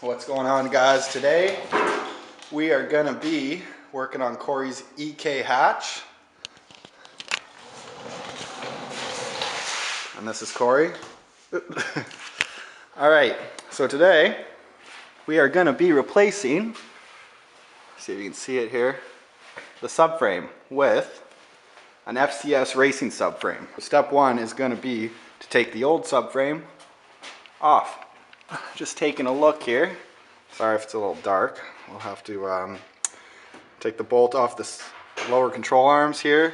What's going on, guys? Today we are gonna be working on Corey's EK hatch, and this is Corey. All right, so today we are gonna be replacing, see if you can see it here, the subframe with an FCS racing subframe. Step one is gonna be to take the old subframe off. Just taking a look here. Sorry if it's a little dark. We'll have to take the bolt off the lower control arms here,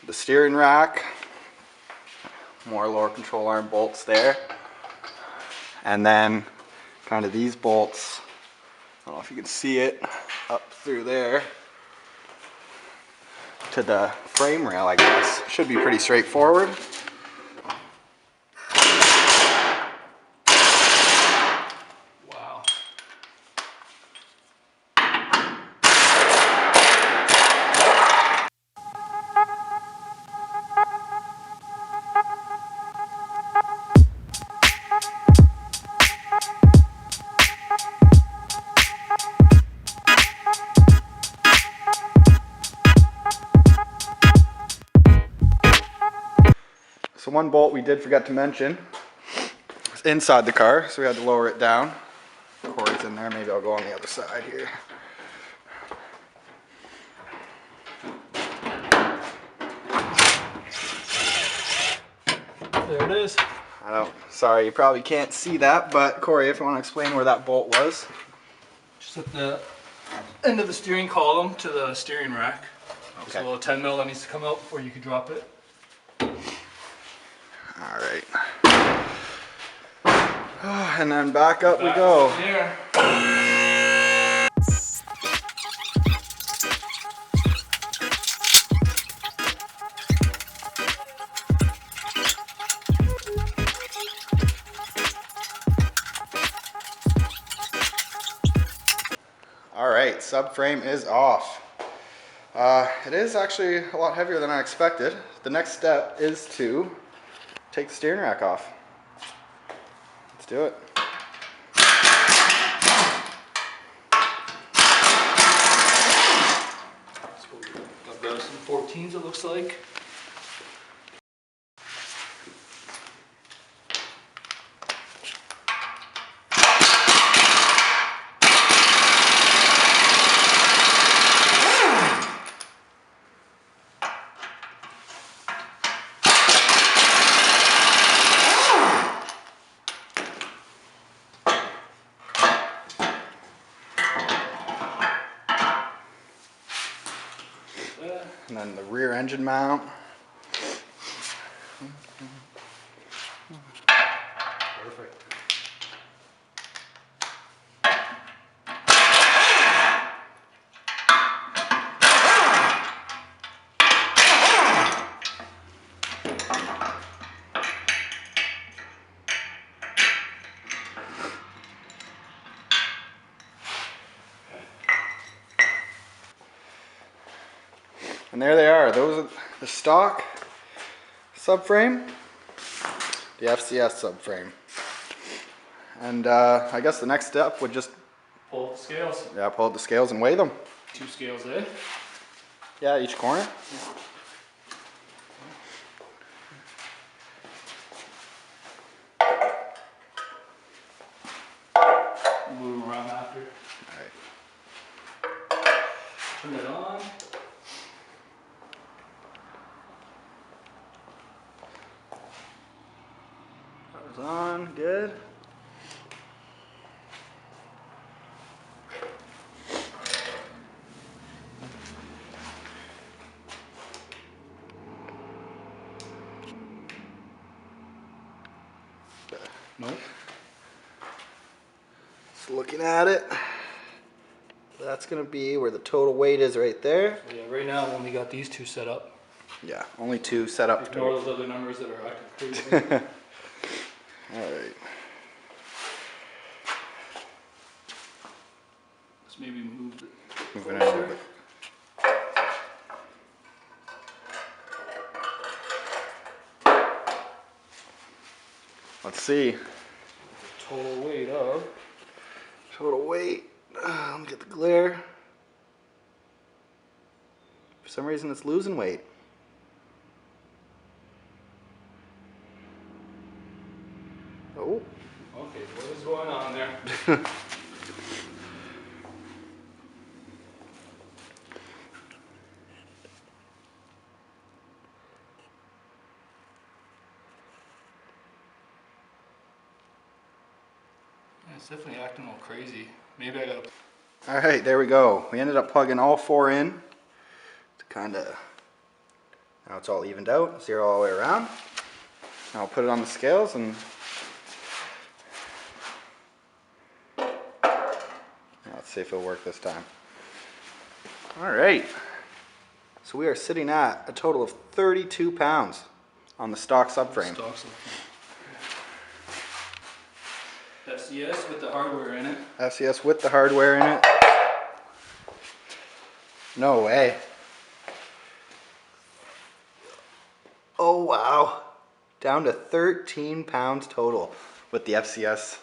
the steering rack, more lower control arm bolts there, and then kind of these bolts, I don't know if you can see it, up through there to the frame rail, I guess. Should be pretty straightforward. So one bolt we did forget to mention is inside the car, so we had to lower it down. Corey's in there, maybe I'll go on the other side here. There it is. Sorry, you probably can't see that, but Corey, if you want to explain where that bolt was. Just at the end of the steering column to the steering rack. Just a little 10 mil that needs to come out before you can drop it. All right. And then back up we go. There. All right, subframe is off. It is actually a lot heavier than I expected. The next step is to take the steering rack off. Let's do it. I've got some 14s it looks like. And then the rear engine mount. Perfect. And there they are. Those are the stock subframe, the FCS subframe. And I guess the next step would just Pull up the scales. pull out the scales and weigh them. 2 scales there. Yeah, each corner. Move them around after. All right. Turn it on. Power's on, good. Nope. Just looking at it. That's gonna be where the total weight is right there. So yeah, right now I've only got these 2 set up. Yeah, only 2 set up. Ignore those other numbers that are acting crazy. All right. Let's maybe move it. Move it in a little bit. Let's see. Total weight of Total weight. Let me get the glare. For some reason it's losing weight. Oh. Okay, what is going on there? It's definitely acting all crazy. Maybe I gotta... All right, there we go. We ended up plugging all 4 in to kind of, now it's all evened out, 0 all the way around. Now I'll put it on the scales and let's see if it'll work this time. All right, so we are sitting at a total of 32 pounds on the stock subframe. FCS with the hardware in it. FCS with the hardware in it. No way. Oh wow. Down to 13 pounds total with the FCS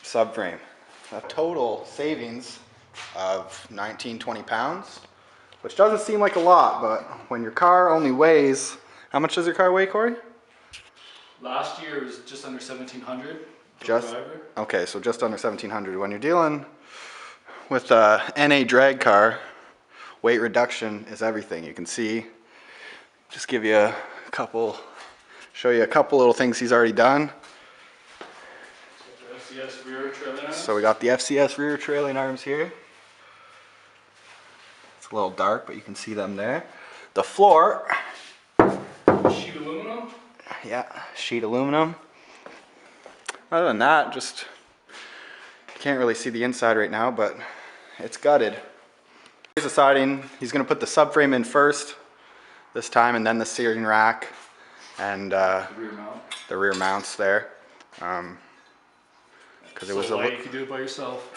subframe. A total savings of 19-20 pounds, which doesn't seem like a lot, but when your car only weighs, how much does your car weigh, Corey? Last year it was just under 1,700. Just, okay, so just under 1,700. When you're dealing with a NA drag car, weight reduction is everything. You can see, just give you a couple, show you a couple little things he's already done. FCS rear trailing arms. So we got the FCS rear trailing arms here. It's a little dark, but you can see them there. The floor. Sheet aluminum? Yeah, sheet aluminum. Other than that, just can't really see the inside right now, but it's gutted. He's deciding he's going to put the subframe in first this time, and then the steering rack and the rear mount. The rear mounts there. Because it was so light you can do it by yourself.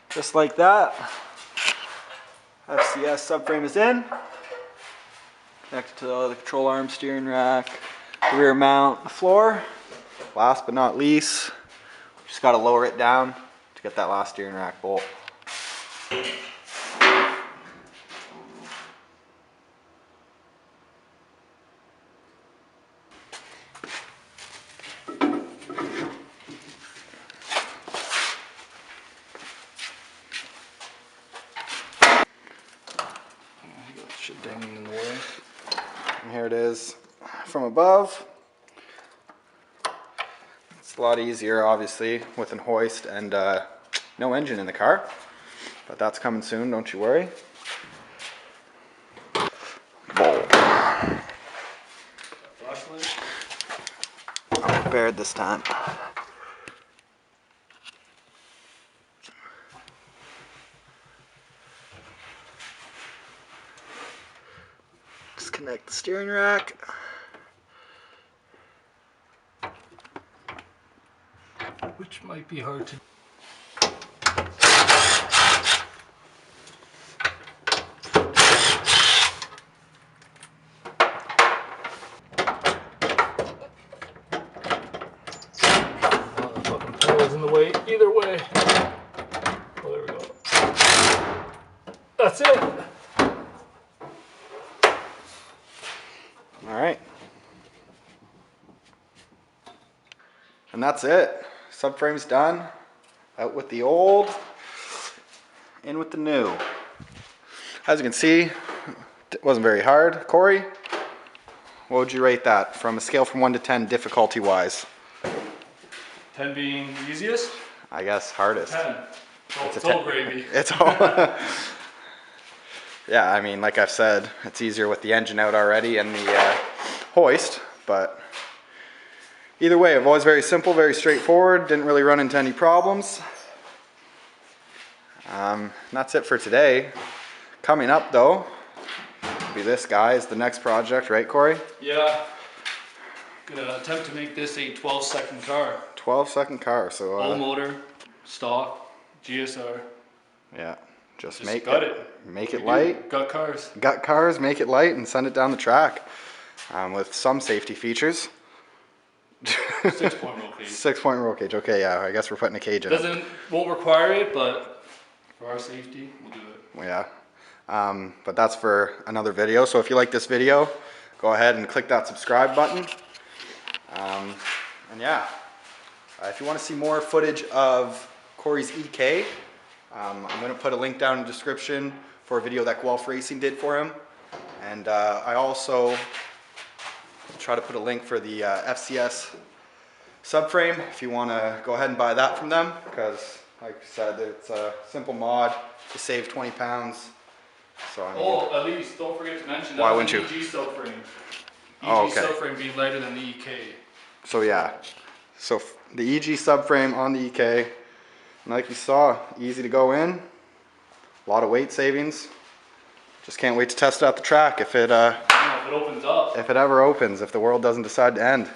Just like that, FCS subframe is in. Connected to the control arm, steering rack, the rear mount, the floor. Last but not least, just got to lower it down to get that last steering rack bolt. Shit dangling in the way. And here it is from above. It's a lot easier, obviously, with an hoist and no engine in the car. But that's coming soon, don't you worry. Flashlight. I'm prepared this time. Disconnect the steering rack. Which might be hard to... Oh, the fucking pedal's in the way either way. Oh, there we go. That's it. that's it. Subframe's done. Out with the old, in with the new. As you can see, it wasn't very hard. Corey, what would you rate that from a scale from 1 to 10 difficulty wise? 10 being easiest? I guess hardest. 10. It's all gravy. It's all. Yeah, I mean, like I've said, it's easier with the engine out already and the hoist, but either way, it was very simple, very straightforward, didn't really run into any problems. That's it for today. Coming up though, will be this guy is the next project, right Corey? Yeah. Gonna attempt to make this a 12-second car. 12-second car, so All motor, stock, GSR. yeah, just Make it light. Got cars. Got cars, make it light, and send it down the track with some safety features. 6-point roll cage. 6-point roll cage. Okay, yeah, I guess we're putting a cage in it. Won't require it, but for our safety, we'll do it. Yeah, but that's for another video. So if you like this video, go ahead and click that subscribe button. And yeah, if you want to see more footage of Corey's EK, I'm going to put a link down in the description for a video that Guelph Racing did for him. And I also try to put a link for the FCS subframe if you want to go ahead and buy that from them, because like I said, it's a simple mod to save 20 pounds. So I mean, at least don't forget to mention that. Why wouldn't you? EG subframe. Oh, EG okay. subframe being lighter than the EK. So yeah, so the EG subframe on the EK, and like you saw, easy to go in, a lot of weight savings. Just can't wait to test it out the track if it If it opens up. if it ever opens, if the world doesn't decide to end.